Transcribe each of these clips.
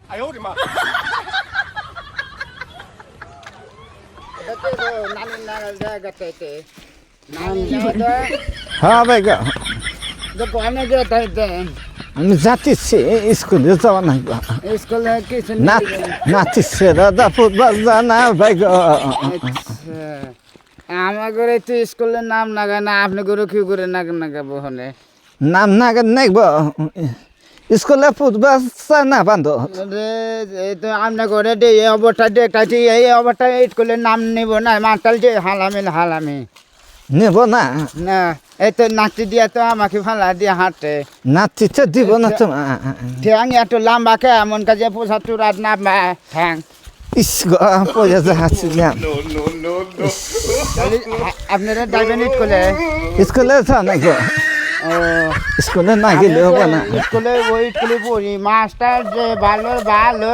哎呦我的妈নানি নাগাল জায়গা চাইতে নানি নাগাল হ্যাঁ ভাই গো দোকানে যেতে আমি যাচ্ছি স্কুলে যাওয়া নাই গো স্কুলে কিছু নাচিছে দাদা ফুটবল জানা ভাই গো আমার ঘরে তো স্কুলের নাম নাগা না আপনি ঘরে কি করে নাগাবো হলে নাম না নাইব স্কুলে ফুটবল না বান্ধ তো আপনার ঘরে এই অবস্থা দেখাচ্ছি এই অবস্থা স্কুলের নাম নিব না মাতাল যে হালামি নেব না না এই তো নাচি দিয়া তো আমাকে ফালা দিয়ে হাঁটে নাচিতে দিব না তোমার ঠ্যাং এত লম্বা কে এমন কাজে পোষা চূড়ার নাম ঠ্যাং ইস গো পয়সা যাচ্ছিলাম আপনারা যাইবেন স্কুলে স্কুলে যাও না গো ও স্কুলে না গেলে হবে না স্কুলে ওই স্কুলে পড়ি মাস্টার যে ভালো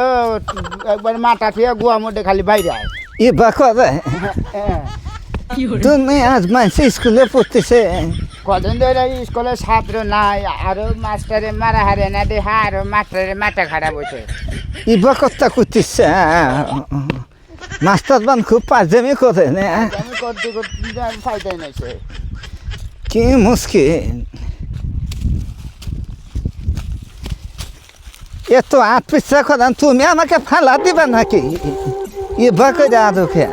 একবার মাথা থেকে গুয়া মধ্যে খালি বাইরে আয় ই বা করে তুমি আজ মানুষ স্কুলে পড়তেছে কদিন ধরে স্কুলে ছাত্র নাই আরো মাস্টারে মারা হারে না দেখা আরো মাস্টারে মাথা খারাপ হয়েছে ই বা কথা করতেছে মাস্টার বান খুব পাজেমি করে না আমি করতে ফায়দাই নাইছে কি মুশকিল এত আট পিছা করান তুমি আমাকে ফালা দিবা নাকি ই বা করে আদোকে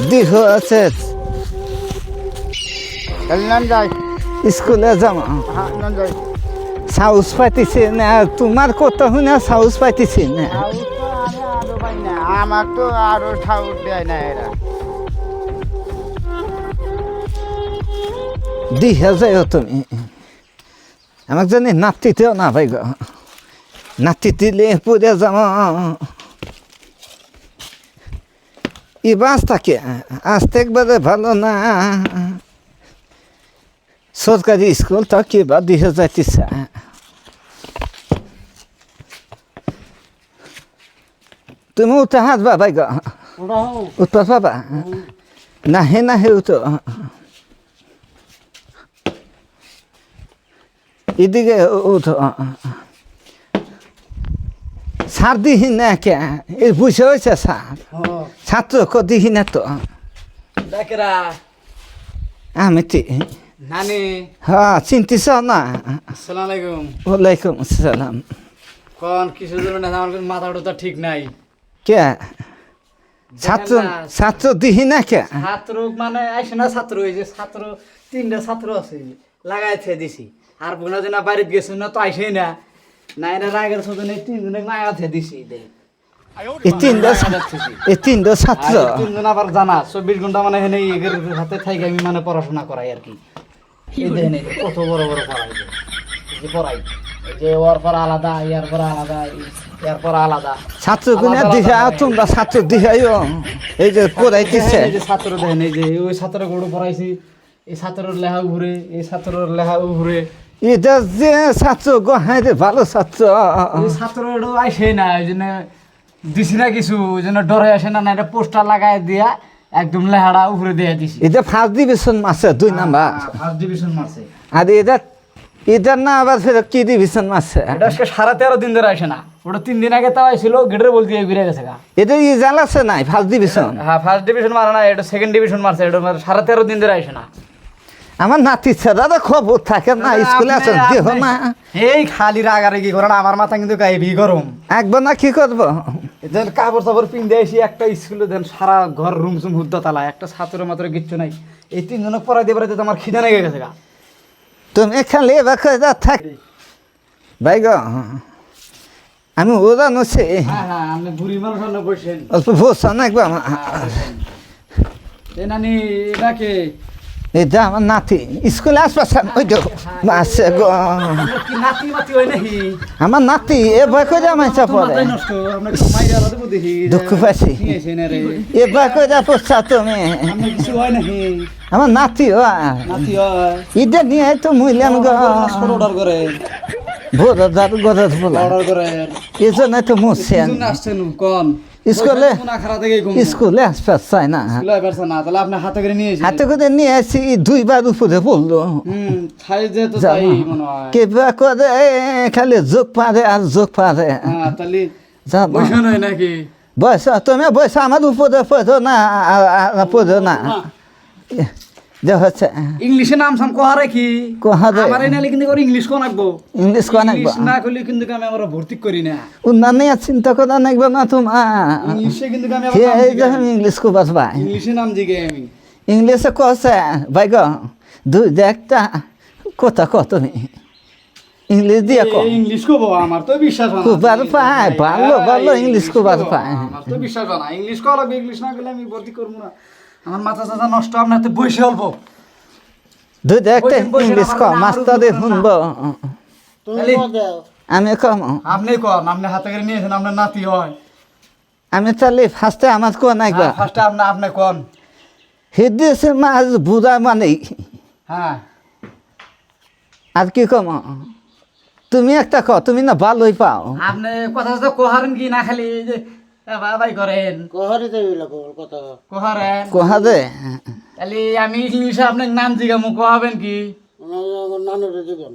দিহ আছে তাহলে নাম যাই স্কুলে যাও হ্যাঁ নাম যাই সাহস পাইতেছে না তোমার কত শুনে সাহস পাইতেছে না আমি আরো পাই না আমার তো আরো ঠাউর দেয় না এরা দিহে যাইও তুমি আমাকে জানি নাতিতেও না ভাই গো নাতি দিলে পড়ে যাও ই বাস থাকে আসতে একবারে ভালো না সরকারি স্কুল তো কিবা দিহে যাইতেছে তুমি উঠে হাসবা ভাই গো উঠবা পাবা নাহে উঠো এদিকে উঠো সার দিহি না কে এর বুঝে হয়েছে সার ছাত্র দিহি না তো ডাকেরা আমি নানি হ্যাঁ চিন্তিস না আসসালামু আলাইকুম ওয়ালাইকুম আসসালাম কোন কিছু জন্য না আমার মাথাটা তো ঠিক নাই কে ছাত্র দিহি না কে ছাত্র মানে আসে না ছাত্র এই যে ছাত্র তিনটা ছাত্র আছে লাগাইছে দিছি আর বোনা জনা বাড়িতে গেছে না তো আইসেই না না এরা রাগের সাথে তিনজনে লাগাইছে দিছি এই তিনটা ছাত্র তিনজন আবার জানা 24 ঘন্টা মানে হেনে এগের হাতে থাকি আমি মানে পড়াশোনা করাই আর কি এই দেখেন কত বড় পড়াই যে পড়াই যে ওর পর আলাদা ইয়ার পর আলাদা ইয়ার পর আলাদা ছাত্র গুনে দিহা তোমরা ছাত্র দিহাইও এই যে পড়াইতেছে এই যে ছাত্র দেখেন এই যে ওই ছাত্র গুলো পড়াইছি এই ছাত্রের লেহা ঘুরে এই ছাত্রের লেহা ঘুরে এটা যে ছাত্র গহাই রে ভালো ছাত্র এই ছাত্রটা আসে না ওই জন্য দিছি না কিছু ওই জন্য ডরে আসে না এটা পোস্টার লাগাই দিয়া একদম লেহাড়া উপরে দিয়ে দিছি এটা ফার্স্ট ডিভিশন মারছে 2 নাম্বার ফার্স্ট ডিভিশন মারছে আর এটা না আবার ফের কি ডিভিশন মারছে এটা আজকে 13.5 দিন ধরে আসে না ওটা 3 দিন আগে তাও আইছিল গেটের বল দিয়ে ঘুরে গেছে গা এটা রেজাল্ট আছে নাই ফার্স্ট ডিভিশন হ্যাঁ ফার্স্ট ডিভিশন মারা না এটা সেকেন্ড ডিভিশন মারছে এটা 13.5 দিন ধরে আসে না আমার নাতি ছেড়া খবর থাকে না স্কুলে আছে দেহ না এই খালি রাগারে কি করেন আমার মাথা কিন্তু গাইবি গরম একবার না কি করবো দেন কাপড় চাপড় পিন্দে এসে একটা স্কুলে দেন সারা ঘর রুম চুম হুদ্দা তালা একটা ছাত্র মাত্র কিচ্ছু নাই এই তিনজনক পড়াই দিয়ে বেড়াতে আমার খিদা লেগে গেছে গা তুমি খালি এবার থাক ভাই গো আমি ওরা নছে হ্যাঁ হ্যাঁ আপনি বুড়ি মানুষ বসেন অল্প বসা না একবার এ নানি এটাকে এটা আমার নাতি স্কুলে আসবে ওই তো আছে গো নাতি মাতি হয় নাকি আমার নাতি এ ভয় করে মাইসা পড়ে নষ্ট আমরা মাইরা দেব দেখি দুঃখ পাইছি নিয়েছে না রে এ ভয় করে পড়ছা তুমি আমি কিছু হয় নাকি আমার নাতি নাতি হয় ঈদে নিয়ে তো মুইলাম গো অর্ডার করে ভোর দাদু গরজ বলা অর্ডার করে এই জন্য তো মুছে আসছেন কোন স্কুলে না খারাপ থেকে ঘুম স্কুলে আসপাস চাই না স্কুলে পারছে না তাহলে আপনি হাতে করে নিয়ে এসেছেন হাতে করে নিয়ে আসি 2বার উপরে পড়লো খাই যেহেতু তাই মনে হয় কেবা করে খালি যোগ পারে আর যোগ পারে হ্যাঁ তাহলে জানো বসে নয় নাকি বয়স তুমি বয়স আমার উপরে পড়ো না পড়ো না যে হচ্ছে ইংলিশে নাম সাম কোহারে কি কোহারে। আমার এনালে কিন্তু করে ইংলিশ কোন রাখবো ইংলিশ কোন রাখবো? ইংলিশ না করলে কিন্তু আমি আমরা ভর্তি করি না উন্নয়ন চিন্তা করা নাকবে না তোমার ইংলিশে কিন্তু আমি আবার হে নাম এই জিগাই। যে ইংলিশ কো বাসবা ইংলিশে নাম জিগে আমি ইংলিশে কছে ভাই গো দুই একটা কথা কো তুমি ইংলিশ দিয়ে কো এই ইংলিশ কো বাবা আমার তো বিশ্বাস হয় না খুব ভালো পায়, ভালো, ভালো ইংলিশ খুব ভালো পায়। আমার তো বিশ্বাস হয় না ইংলিশ কো লাগবে ইংলিশ না করলে আমি ভর্তি করব না আমার মাথা চাচা নষ্ট আপনার তো বসে অল্প দুই একটা বসেন, বসেন, ইংলিশ আমার কো নাম মাস্টারে আরো শুনবো তাহলে আমি কম আপনি কোন আপনি হাতে করে নিয়েছেন আপনার নাতি হয় আমি তাহলে ফার্স্টে আমার কো নাকবা ফার্স্টে আপনি কোন হিদিসে মাছ বুড়া মানে হ্যাঁ আর কি কম তুমি একটা ক তুমি না ভালোই পাও আপনি কথা তো কোহারেন কি না খালি এই যে বাবাই করেন কোহারিতে লাগো কথা কোহারেন কোহা দে তাহলে আমি ইংলিশে আপনার নাম জিগামু কোহাবেন কি নানুর জীবন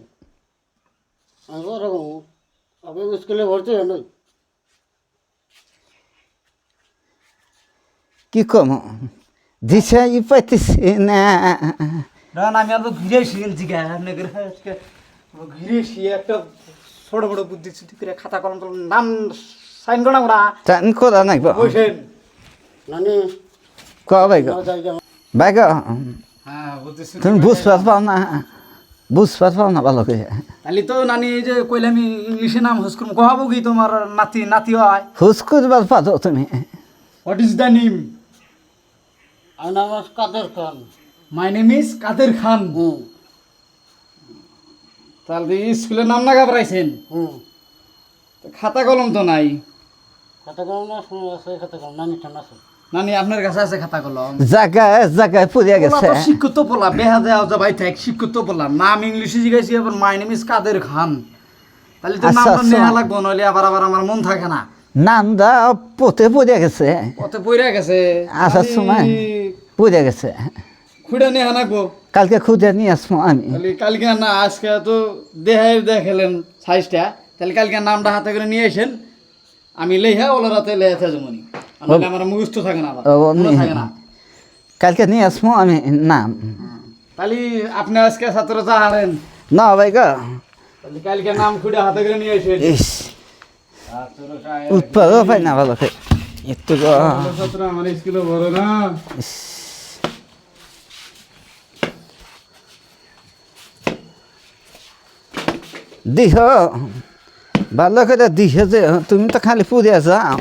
আমি ওরকম আপনি স্কুলে ভর্তি হন কি কম দিশা ই পাইতেছি না না আমি আর ঘুরে শিখেন জিগা আপনি ঘুরে শিখে একটা ছোট বড় বুদ্ধি ছুটি করে খাতা কলম টলম নাম সাইন করা আমরা টান করা নাকবা বসেন নানি ক ভাই গো জায়গা ভাই গো হ্যাঁ বুঝতেছি তুমি বুঝতে পাও না বুঝতে পাও না ভালো করে তাহলে তো নানি এই যে কইলে আমি ইংলিশে নাম হুস করুম কোহাবো কি তোমার নাতি নাতি হয় হুস করবার পারো তুমি হোয়াট ইজ দ্য নেম আমার নাম কাদের খান মাই নেম ইজ কাদের খান তাহলে স্কুলের নাম না ঘাবড়াইছেন তো খাতা কলম তো নাই খাতা কলম না শুনে আছে খাতা কলম নানি ঠান আছে নানি আপনার কাছে আছে খাতা কলম জায়গায় জায়গায় পুড়িয়া পোলা গেছে তো শিক্ষিত পোলা বেহা দেওয়া যা ভাই থাক শিক্ষিত পোলা নাম ইংলিশে জিগাইছি আবার মাই নেম ইজ কাদের খান তাহলে তো আচ্ছা, নামটা আচ্ছা। নেওয়া লাগবো নইলে আবার আবার আমার মন থাকে না নামটা পোতে পুড়িয়া গেছে কত পইরা গেছে আসার সময় পুড়িয়া গেছে খুঁড়ে নেওয়া লাগবো কালকে খুঁজে নিয়ে আসবো আমি তাহলে কালকে না আজকে তো দেখালেন সাইজটা তাহলে কালকে নামটা হাতে করে নিয়ে আসেন আমি লেহা ওলা রাতে লেহাতে জমনি আমার মুখস্থ থাকে না আবার ও, মনে থাকে না কালকে নিয়ে আসবো আমি নাম তাহলে আপনি আজকে ছাত্র চা হারেন না ভাই গো তাহলে কালকে নাম খুঁড়ে হাতে করে নিয়ে আসেন ইস উৎপাদও পাই না ভালো করে একটু গো ছাত্র আমার স্কুলে বড় না ইস, দিহ ভালো করে দিহ যে তুমি তো খালি পুড়িয়া যাও